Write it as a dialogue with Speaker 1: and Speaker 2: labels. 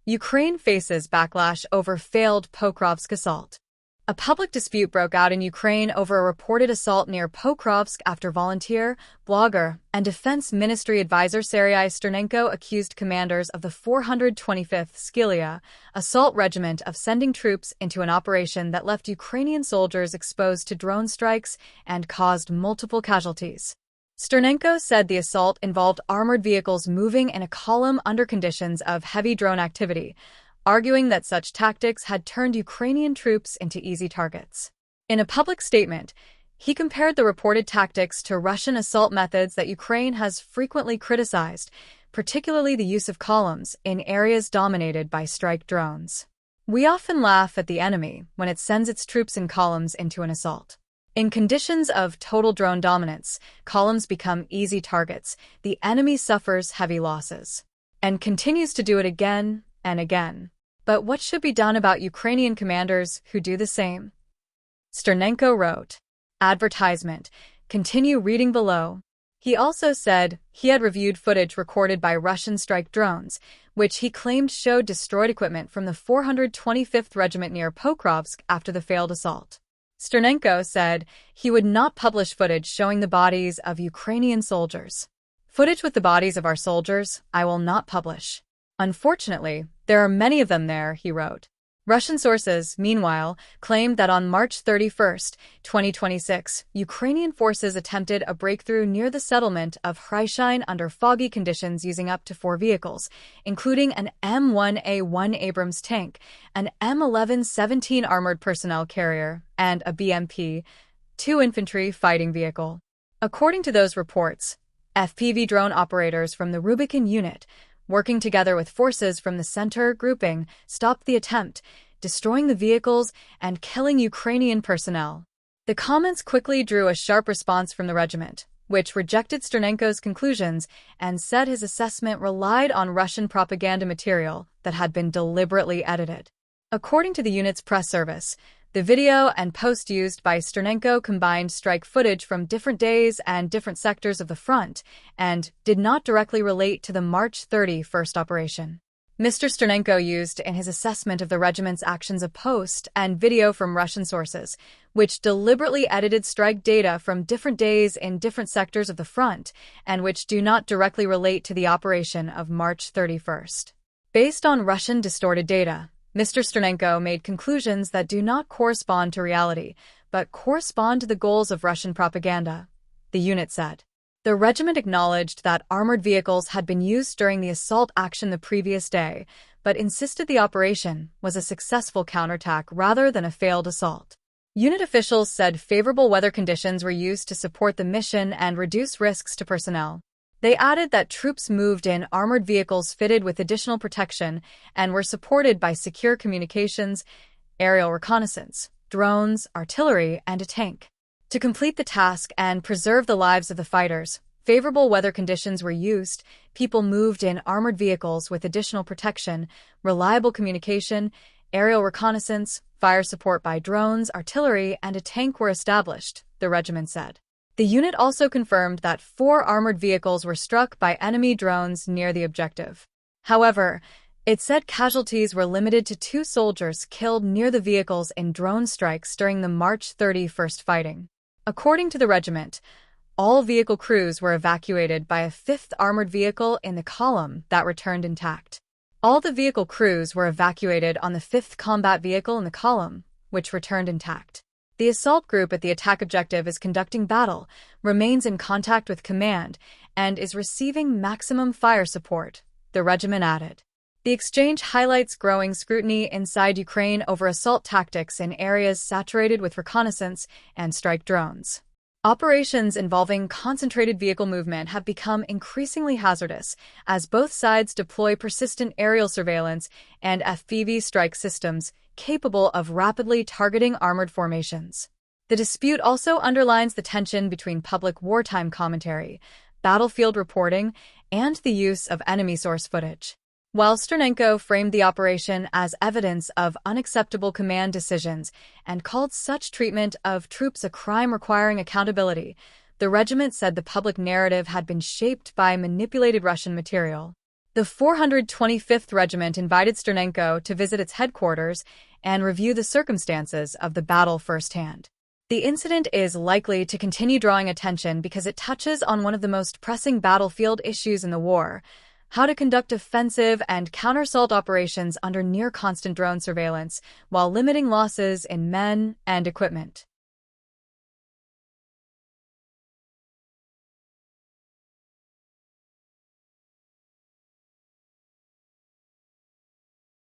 Speaker 1: Ukraine faces backlash over failed Pokrovsk assault. A public dispute broke out in Ukraine over a reported assault near Pokrovsk after volunteer, blogger, and Defense Ministry advisor Serhii Sternenko accused commanders of the 425th Skelia Assault Regiment of sending troops into an operation that left Ukrainian soldiers exposed to drone strikes and caused multiple casualties. Sternenko said the assault involved armored vehicles moving in a column under conditions of heavy drone activity, arguing that such tactics had turned Ukrainian troops into easy targets. In a public statement, he compared the reported tactics to Russian assault methods that Ukraine has frequently criticized, particularly the use of columns in areas dominated by strike drones. "We often laugh at the enemy when it sends its troops in columns into an assault. In conditions of total drone dominance, columns become easy targets. The enemy suffers heavy losses and continues to do it again and again. But what should be done about Ukrainian commanders who do the same?" Sternenko wrote. Advertisement. Continue reading below. He also said he had reviewed footage recorded by Russian strike drones, which he claimed showed destroyed equipment from the 425th Regiment near Pokrovsk after the failed assault. Sternenko said he would not publish footage showing the bodies of Ukrainian soldiers. "Footage with the bodies of our soldiers, I will not publish. Unfortunately, there are many of them there," he wrote. Russian sources, meanwhile, claimed that on March 31, 2026, Ukrainian forces attempted a breakthrough near the settlement of Hryshyne under foggy conditions using up to 4 vehicles, including an M1A1 Abrams tank, an M11-17 armored personnel carrier, and a BMP-2 infantry fighting vehicle. According to those reports, FPV drone operators from the Rubicon unit, working together with forces from the center grouping, stopped the attempt, destroying the vehicles and killing Ukrainian personnel. The comments quickly drew a sharp response from the regiment, which rejected Sternenko's conclusions and said his assessment relied on Russian propaganda material that had been deliberately edited. According to the unit's press service, the video and post used by Sternenko combined strike footage from different days and different sectors of the front and did not directly relate to the March 31 operation. Mr. Sternenko used in his assessment of the regiment's actions a post and video from Russian sources, which deliberately edited strike data from different days in different sectors of the front and which do not directly relate to the operation of March 31. Based on Russian distorted data, Mr. Sternenko made conclusions that do not correspond to reality, but correspond to the goals of Russian propaganda, the unit said. The regiment acknowledged that armored vehicles had been used during the assault action the previous day, but insisted the operation was a successful counterattack rather than a failed assault. Unit officials said favorable weather conditions were used to support the mission and reduce risks to personnel. They added that troops moved in armored vehicles fitted with additional protection and were supported by secure communications, aerial reconnaissance, drones, artillery, and a tank. To complete the task and preserve the lives of the fighters, favorable weather conditions were used, people moved in armored vehicles with additional protection, reliable communication, aerial reconnaissance, fire support by drones, artillery, and a tank were established, the regiment said. The unit also confirmed that 4 armored vehicles were struck by enemy drones near the objective. However, it said casualties were limited to 2 soldiers killed near the vehicles in drone strikes during the March 31 fighting. According to the regiment, all vehicle crews were evacuated by a 5th armored vehicle in the column that returned intact. All the vehicle crews were evacuated on the 5th combat vehicle in the column, which returned intact. The assault group at the attack objective is conducting battle, remains in contact with command, and is receiving maximum fire support, the regiment added. The exchange highlights growing scrutiny inside Ukraine over assault tactics in areas saturated with reconnaissance and strike drones. Operations involving concentrated vehicle movement have become increasingly hazardous as both sides deploy persistent aerial surveillance and FPV strike systems capable of rapidly targeting armored formations. The dispute also underlines the tension between public wartime commentary, battlefield reporting, and the use of enemy source footage. While Sternenko framed the operation as evidence of unacceptable command decisions and called such treatment of troops a crime requiring accountability, the regiment said the public narrative had been shaped by manipulated Russian material. The 425th Regiment invited Sternenko to visit its headquarters and review the circumstances of the battle firsthand. The incident is likely to continue drawing attention because it touches on one of the most pressing battlefield issues in the war: how to conduct offensive and counter-assault operations under near-constant drone surveillance while limiting losses in men and equipment.